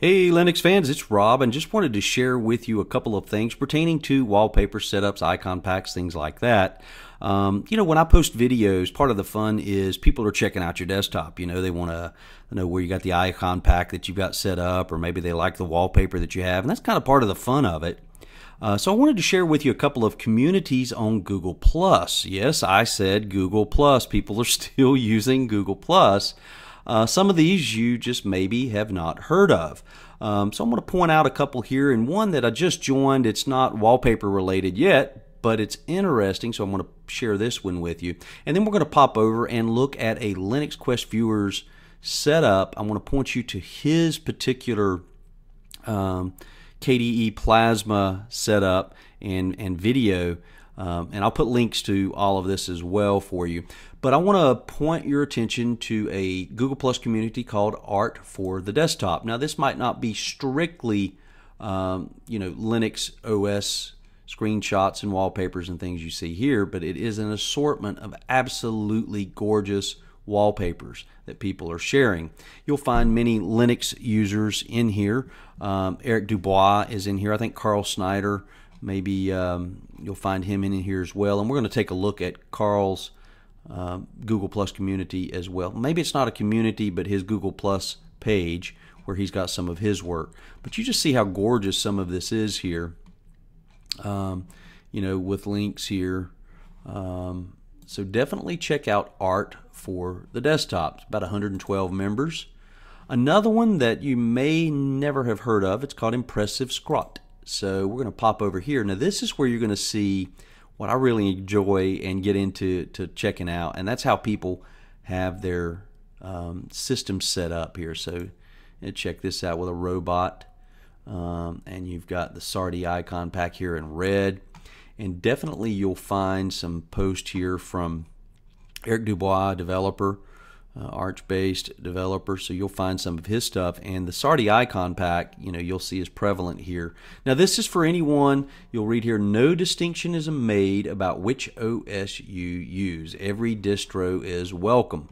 Hey Linux fans, it's Rob, and just wanted to share with you a couple of things pertaining to wallpaper setups, icon packs, things like that. When I post videos, part of the fun is people are checking out your desktop. They want to know where you got the icon pack that you've got set up, or maybe they like the wallpaper that you have, and that's kind of part of the fun of it. So I wanted to share with you a couple of communities on Google+. Yes, I said Google+. People are still using Google+. Some of these you just maybe have not heard of. So I'm going to point out a couple here, and one that I just joined. It's not wallpaper related yet, but it's interesting, so I'm going to share this one with you. And then we're going to pop over and look at a Linux Quest viewer's setup. I'm going to point you to his particular KDE Plasma setup and video. And I'll put links to all of this as well for you. But I want to point your attention to a Google Plus community called Art for the Desktop. Now, this might not be strictly, Linux OS screenshots and wallpapers and things you see here, but it is an assortment of absolutely gorgeous wallpapers that people are sharing. You'll find many Linux users in here. Eric Dubois is in here. I think Karl Schneider. Maybe you'll find him in here as well. And we're going to take a look at Karl's Google Plus community as well. Maybe it's not a community, but his Google Plus page where he's got some of his work. But you just see how gorgeous some of this is here, with links here. So definitely check out Art for the Desktop. It's about 112 members. Another one that you may never have heard of, it's called Impressive Scrot. So we're going to pop over here. Now this is where you're going to see what I really enjoy and get into checking out, and that's how people have their systems set up here. So check this out with a robot, and you've got the Sardi icon pack here in red, and definitely you'll find some posts here from Eric Dubois, developer, Arch-based developer, so you'll find some of his stuff. And the Sardi icon pack, you'll see is prevalent here. Now this is for anyone. You'll read here, no distinction is made about which OS you use. Every distro is welcome.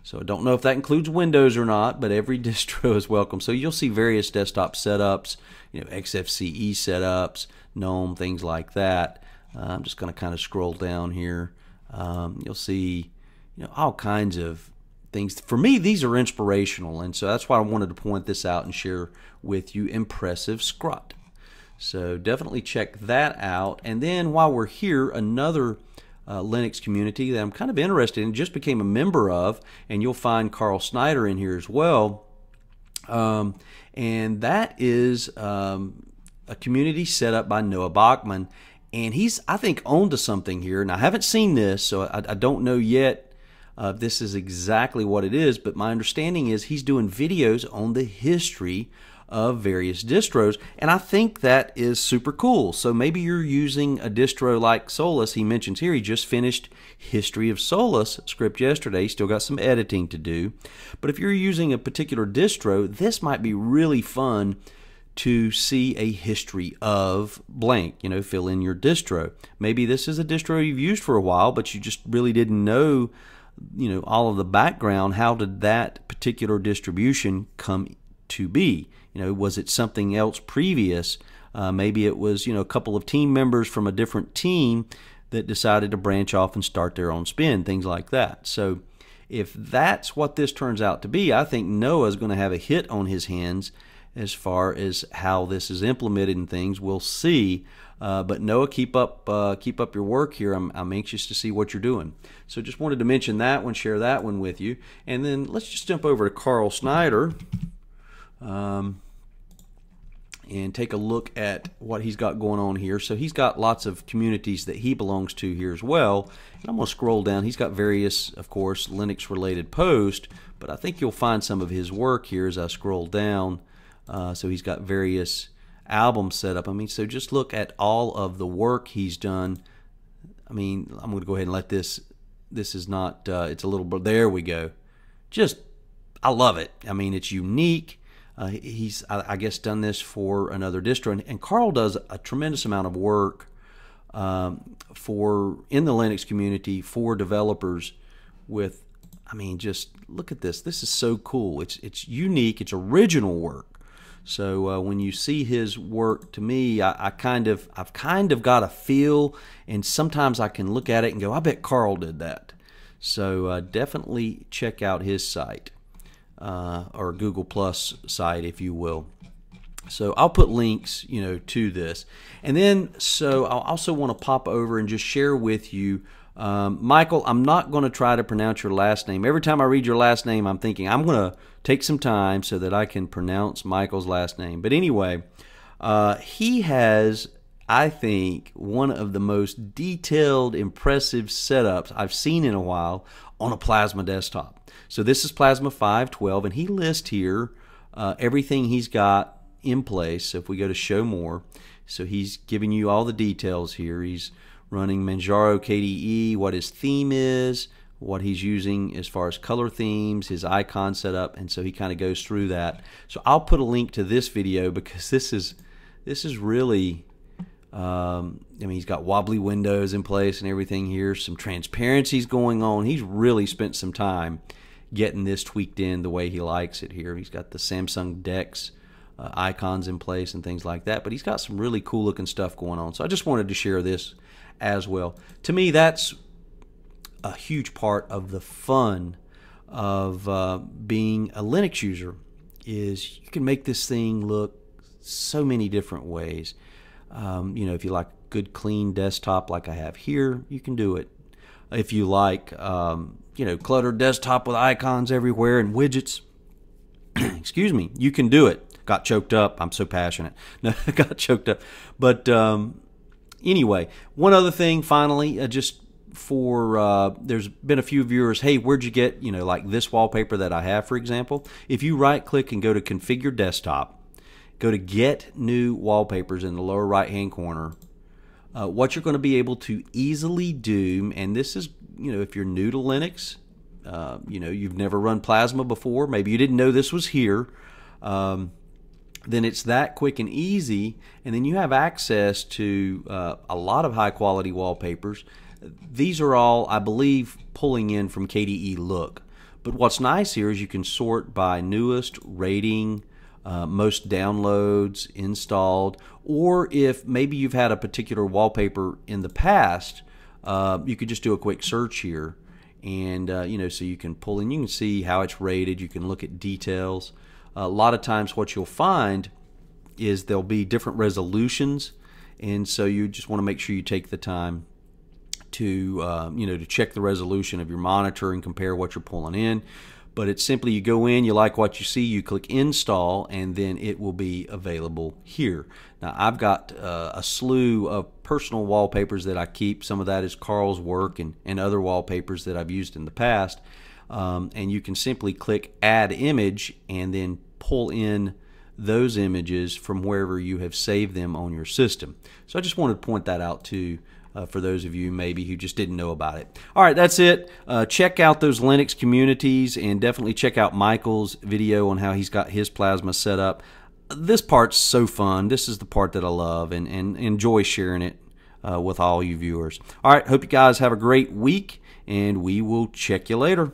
So I don't know if that includes Windows or not, but every distro is welcome. So you'll see various desktop setups, XFCE setups, GNOME, things like that. I'm just going to kind of scroll down here. You'll see all kinds of things. For me, these are inspirational, and so that's why I wanted to point this out and share with you Impressive Scrot. So definitely check that out. And then while we're here, another Linux community that I'm kind of interested in, just became a member of, and you'll find Karl Schneider in here as well. And that is a community set up by Noah Bachman, and he's, I think, onto something here. And I haven't seen this, so I don't know yet this is exactly what it is, but my understanding is he's doing videos on the history of various distros, and I think that is super cool. So maybe you're using a distro like Solus. He mentions here he just finished History of Solus script yesterday. Still got some editing to do, but if you're using a particular distro, this might be really fun to see a history of blank. Fill in your distro. Maybe this is a distro you've used for a while, but you just really didn't know all of the background. How did that particular distribution come to be? Was it something else previous? Maybe it was, a couple of team members from a different team that decided to branch off and start their own spin, things like that. So if that's what this turns out to be, I think Noah's going to have a hit on his hands as far as how this is implemented and things. We'll see. But Noah, keep up your work here. I'm anxious to see what you're doing. So just wanted to mention that one, share that one with you. And then let's just jump over to Karl Schneider and take a look at what he's got going on here. So he's got lots of communities that he belongs to here as well. And I'm going to scroll down. He's got various, of course, Linux related posts, but I think you'll find some of his work here as I scroll down. So he's got various albums set up. So just look at all of the work he's done. I'm going to go ahead and let this is not, it's a little, there we go. I love it. It's unique. He's, I guess, done this for another distro. And Karl does a tremendous amount of work in the Linux community for developers with, just look at this. This is so cool. It's unique. It's original work. So when you see his work, to me, I've kind of got a feel, and sometimes I can look at it and go, I bet Karl did that. So definitely check out his site, or Google Plus site, if you will. So I'll put links, to this. And then, so I'll also want to pop over and just share with you, Michael, I'm not going to try to pronounce your last name. Every time I read your last name, I'm thinking I'm going to take some time so that I can pronounce Michael's last name. But anyway, he has, I think, one of the most detailed, impressive setups I've seen in a while on a plasma desktop. So this is Plasma 512, and he lists here everything he's got in place. So if we go to show more, so he's giving you all the details here. He's running Manjaro KDE, what his theme is, what he's using as far as color themes, his icon setup, and so he kind of goes through that. So I'll put a link to this video because this is really, I mean, he's got wobbly windows in place and everything here, some transparencies going on. He's really spent some time getting this tweaked in the way he likes it here. He's got the Samsung DeX icons in place and things like that, but he's got some really cool looking stuff going on. So I just wanted to share this as well. To me, that's a huge part of the fun of being a Linux user, is you can make this thing look so many different ways. If you like good clean desktop like I have here, you can do it. If you like cluttered desktop with icons everywhere and widgets, excuse me, you can do it. Got choked up. I'm so passionate. No, got choked up. But anyway, one other thing finally, just for there's been a few viewers, hey, where'd you get, like this wallpaper that I have, for example? If you right click and go to configure desktop, go to get new wallpapers in the lower right hand corner, what you're going to be able to easily do, and this is, if you're new to Linux, you've never run Plasma before, maybe you didn't know this was here, then it's that quick and easy, and then you have access to a lot of high quality wallpapers. These are all, I believe, pulling in from KDE Look. But what's nice here is you can sort by newest, rating, most downloads, installed, or if maybe you've had a particular wallpaper in the past, you could just do a quick search here, and so you can pull in, you can see how it's rated, you can look at details. A lot of times what you'll find is there'll be different resolutions, and so you just want to make sure you take the time to to check the resolution of your monitor and compare what you're pulling in. But it's simply, you go in, you like what you see, you click install, and then it will be available here. Now I've got a slew of personal wallpapers that I keep. Some of that is Karl's work and other wallpapers that I've used in the past. And you can simply click add image and then pull in those images from wherever you have saved them on your system. So I just wanted to point that out too, for those of you maybe who just didn't know about it. All right, that's it. Check out those Linux communities, and definitely check out Michael's video on how he's got his Plasma set up. This part's so fun. This is the part that I love and enjoy sharing it with all you viewers. All right, hope you guys have a great week, and we will check you later.